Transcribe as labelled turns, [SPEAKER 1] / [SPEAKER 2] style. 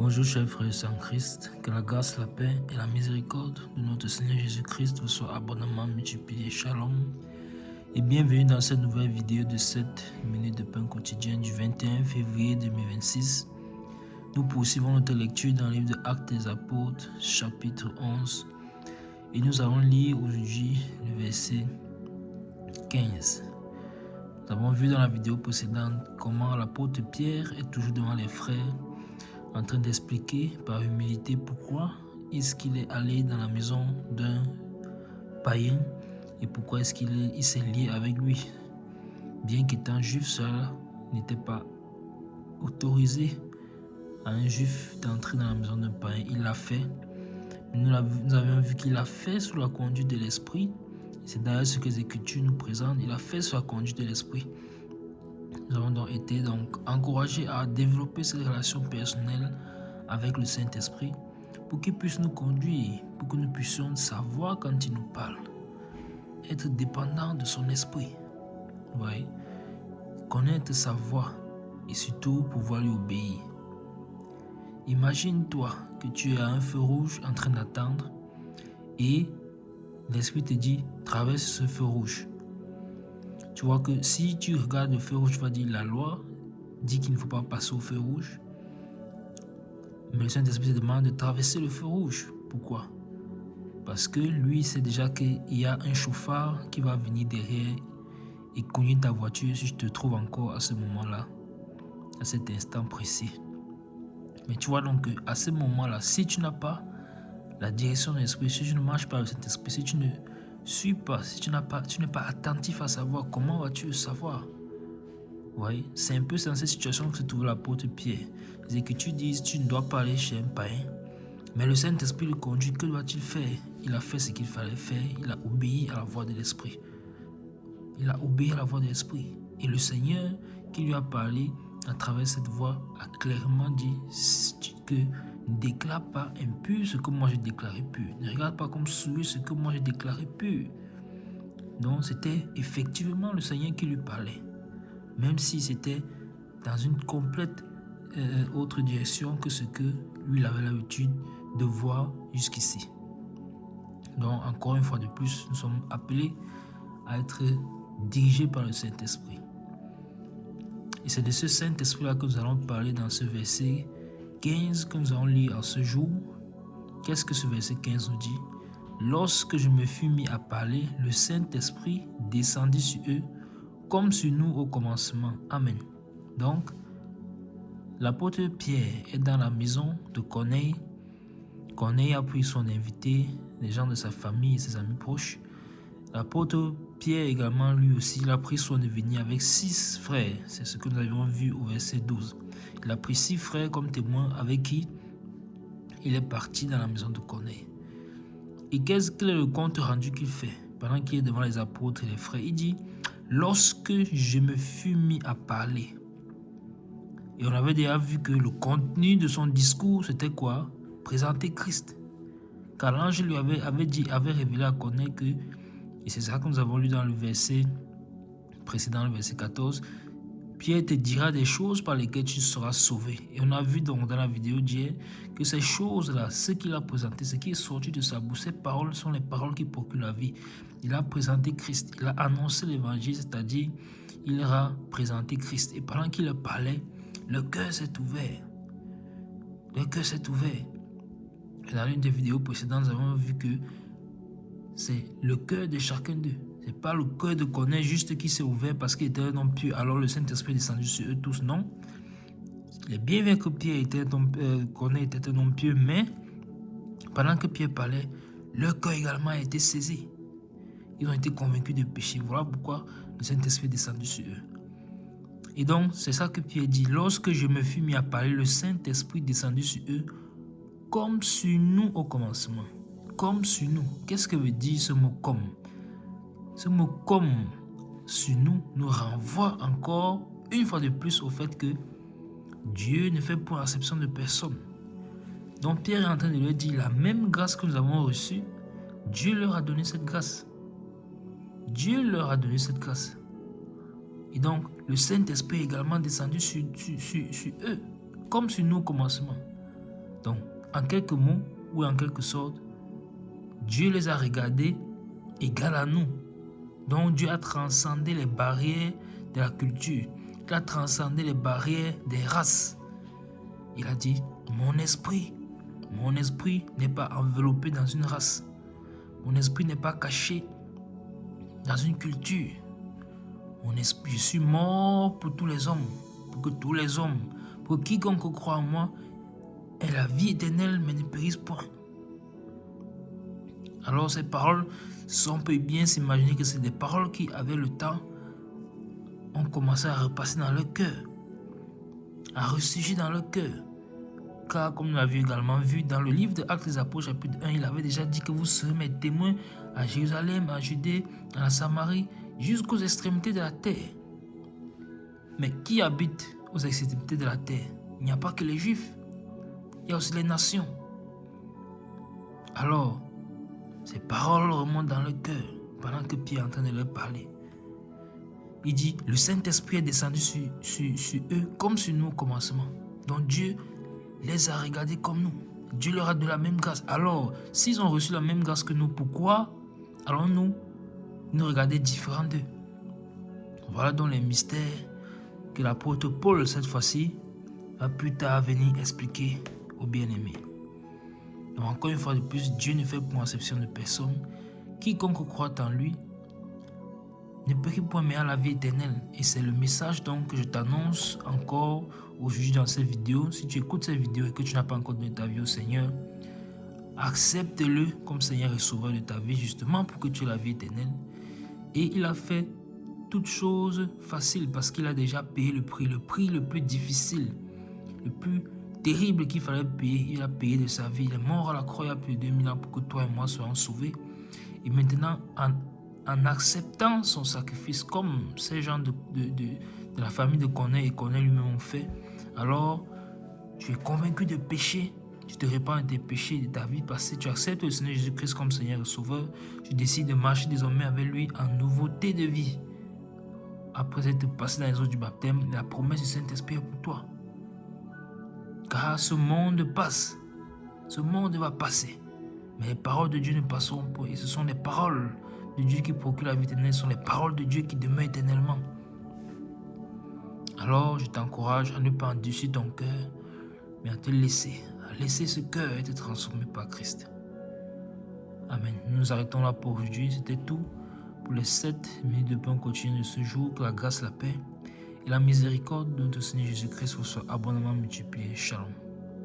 [SPEAKER 1] Bonjour chers frères et sœurs en Christ, que la grâce, la paix et la miséricorde de notre Seigneur Jésus-Christ vous soient abondamment multipliées. Shalom et bienvenue dans cette nouvelle vidéo de 7 minutes de pain quotidien du 21 février 2026. Nous poursuivons notre lecture dans le livre de Actes des Apôtres, chapitre 11, et nous allons lire aujourd'hui le verset 15. Nous avons vu dans la vidéo précédente comment l'apôtre Pierre est toujours devant les frères en train d'expliquer par humilité pourquoi est-ce qu'il est allé dans la maison d'un païen et pourquoi est-ce qu'il s'est lié avec lui. Bien qu'étant juif, cela n'était pas autorisé à un juif d'entrer dans la maison d'un païen. Il l'a fait. Nous avions vu qu'il l'a fait sous la conduite de l'Esprit. C'est d'ailleurs ce que les Écritures nous présentent. Il a fait sous la conduite de l'Esprit. Nous avons donc été encouragés à développer cette relation personnelle avec le Saint-Esprit pour qu'il puisse nous conduire, pour que nous puissions savoir quand il nous parle, être dépendant de son esprit, ouais. Connaître sa voix et surtout pouvoir lui obéir. Imagine-toi que tu es à un feu rouge en train d'attendre et l'Esprit te dit traverse ce feu rouge. Tu vois que si tu regardes le feu rouge, tu vas dire la loi dit qu'il ne faut pas passer au feu rouge. Mais le Saint-Esprit te demande de traverser le feu rouge. Pourquoi? Parce que lui sait déjà qu'il y a un chauffard qui va venir derrière et conduire ta voiture si tu te trouves encore à ce moment-là, à cet instant précis. Mais tu vois donc qu'à ce moment-là, si tu n'as pas la direction de l'Esprit, si tu ne marches pas avec cet esprit, si tu ne suis pas, si tu n'es pas attentif à savoir, comment vas-tu le savoir? Oui, c'est un peu dans cette situation que se trouve l'apôtre Pierre. Les Écritures disent tu ne dois pas aller chez un païen. Mais le Saint-Esprit le conduit, que doit-il faire? Il a fait ce qu'il fallait faire, il a obéi à la voix de l'Esprit. Il a obéi à la voix de l'Esprit. Et le Seigneur qui lui a parlé à travers cette voix a clairement dit que ne déclare pas impur ce que moi j'ai déclaré pur. Ne regarde pas comme souillé ce que moi j'ai déclaré pur. Donc c'était effectivement le Seigneur qui lui parlait. Même si c'était dans une complète autre direction que ce que lui il avait l'habitude de voir jusqu'ici. Donc encore une fois de plus, nous sommes appelés à être dirigés par le Saint-Esprit. Et c'est de ce Saint-Esprit-là que nous allons parler dans ce verset 15 que nous allons lire en ce jour. Qu'est-ce que ce verset 15 nous dit? Lorsque je me fus mis à parler, le Saint-Esprit descendit sur eux comme sur nous au commencement. Amen. Donc, l'apôtre Pierre est dans la maison de Corneille. Corneille a pris son invité, les gens de sa famille et ses amis proches. L'apôtre Pierre également, lui aussi, il a pris soin de venir avec 6 frères. C'est ce que nous avions vu au verset 12. Il a pris 6 frères comme témoins avec qui il est parti dans la maison de Corneille. Et quel est le compte rendu qu'il fait pendant qu'il est devant les apôtres et les frères? Il dit « Lorsque je me fus mis à parler ». Et on avait déjà vu que le contenu de son discours, c'était quoi? Présenter Christ. Car l'ange lui avait révélé à Corneille que, et c'est ça que nous avons lu dans le verset précédent, le verset 14, Pierre te dira des choses par lesquelles tu seras sauvé. Et on a vu donc dans la vidéo d'hier que ces choses-là, ce qu'il a présenté, ce qui est sorti de sa bouche, ces paroles sont les paroles qui procurent la vie. Il a présenté Christ, il a annoncé l'évangile, c'est-à-dire il leur a présenté Christ. Et pendant qu'il parlait, le cœur s'est ouvert. Le cœur s'est ouvert. Et dans l'une des vidéos précédentes, nous avons vu que c'est le cœur de chacun d'eux. Ce n'est pas le cœur de Corneille juste qui s'est ouvert parce qu'il était un homme pieux. Alors le Saint-Esprit est descendu sur eux tous. Non. Il est bien vrai que Corneille était un homme pieux, mais pendant que Pierre parlait, leur cœur également a été saisi. Ils ont été convaincus de péché. Voilà pourquoi le Saint-Esprit est descendu sur eux. Et donc, c'est ça que Pierre dit. Lorsque je me fus mis à parler, le Saint-Esprit descendu sur eux, comme sur nous au commencement. Comme sur nous. Qu'est-ce que veut dire ce mot « comme » ? Ce mot « comme » sur nous renvoie encore une fois de plus au fait que Dieu ne fait point exception de personne. Donc Pierre est en train de leur dire la même grâce que nous avons reçue, Dieu leur a donné cette grâce. Dieu leur a donné cette grâce. Et donc le Saint-Esprit est également descendu sur eux, comme sur nous au commencement. Donc, en quelques mots ou en quelque sorte, Dieu les a regardés égales à nous. Donc, Dieu a transcendé les barrières de la culture. Il a transcendé les barrières des races. Il a dit, mon esprit n'est pas enveloppé dans une race. Mon esprit n'est pas caché dans une culture. Mon esprit, je suis mort pour tous les hommes, pour que tous les hommes, pour quiconque croit en moi, ait la vie éternelle, mais ne périsse point. Alors ces paroles, on peut bien s'imaginer que c'est des paroles qui, avec le temps, ont commencé à repasser dans leur cœur, à ressurgir dans leur cœur. Car comme nous l'avions également vu dans le livre de Actes des Apôtres chapitre 1, il avait déjà dit que vous serez mes témoins à Jérusalem, à Judée, à la Samarie, jusqu'aux extrémités de la terre. Mais qui habite aux extrémités de la terre? Il n'y a pas que les Juifs, il y a aussi les nations. Alors, ces paroles remontent dans le cœur pendant que Pierre est en train de leur parler. Il dit, le Saint-Esprit est descendu sur eux comme sur nous au commencement. Donc Dieu les a regardés comme nous. Dieu leur a donné la même grâce. Alors, s'ils ont reçu la même grâce que nous, pourquoi allons-nous nous regarder différents d'eux? Voilà donc les mystères que l'apôtre Paul, cette fois-ci, va plus tard venir expliquer aux bien-aimés. Donc encore une fois de plus, Dieu ne fait point exception de personne. Quiconque croit en lui ne périt point mais à la vie éternelle. Et c'est le message donc que je t'annonce encore aujourd'hui dans cette vidéo. Si tu écoutes cette vidéo et que tu n'as pas encore donné ta vie au Seigneur, accepte-le comme Seigneur et Sauveur de ta vie justement pour que tu aies la vie éternelle. Et il a fait toutes choses faciles parce qu'il a déjà payé le prix le plus difficile, le plus terrible qu'il fallait payer. Il a payé de sa vie. Il est mort à la croix il y a plus de 2000 ans pour que toi et moi soyons sauvés. Et maintenant, en acceptant son sacrifice comme ces gens de la famille de Corneille et Corneille lui-même ont fait, alors tu es convaincu de péché, tu te répands de tes péchés, de ta vie passée, tu acceptes le Seigneur Jésus-Christ comme Seigneur et Sauveur, tu décides de marcher désormais avec lui en nouveauté de vie. Après être passé dans les eaux du baptême, la promesse du Saint-Esprit est pour toi. Car ce monde passe, ce monde va passer, mais les paroles de Dieu ne passeront pas. Et ce sont les paroles de Dieu qui procurent la vie éternelle, ce sont les paroles de Dieu qui demeurent éternellement. Alors je t'encourage à ne pas endurcir ton cœur, mais à te laisser, ce cœur être transformé par Christ. Amen. Nous nous arrêtons là pour aujourd'hui. C'était tout pour les 7 minutes de pain quotidien de ce jour. Que la grâce, la paix et la miséricorde de notre Seigneur Jésus-Christ vous soient abondamment multipliées. Shalom.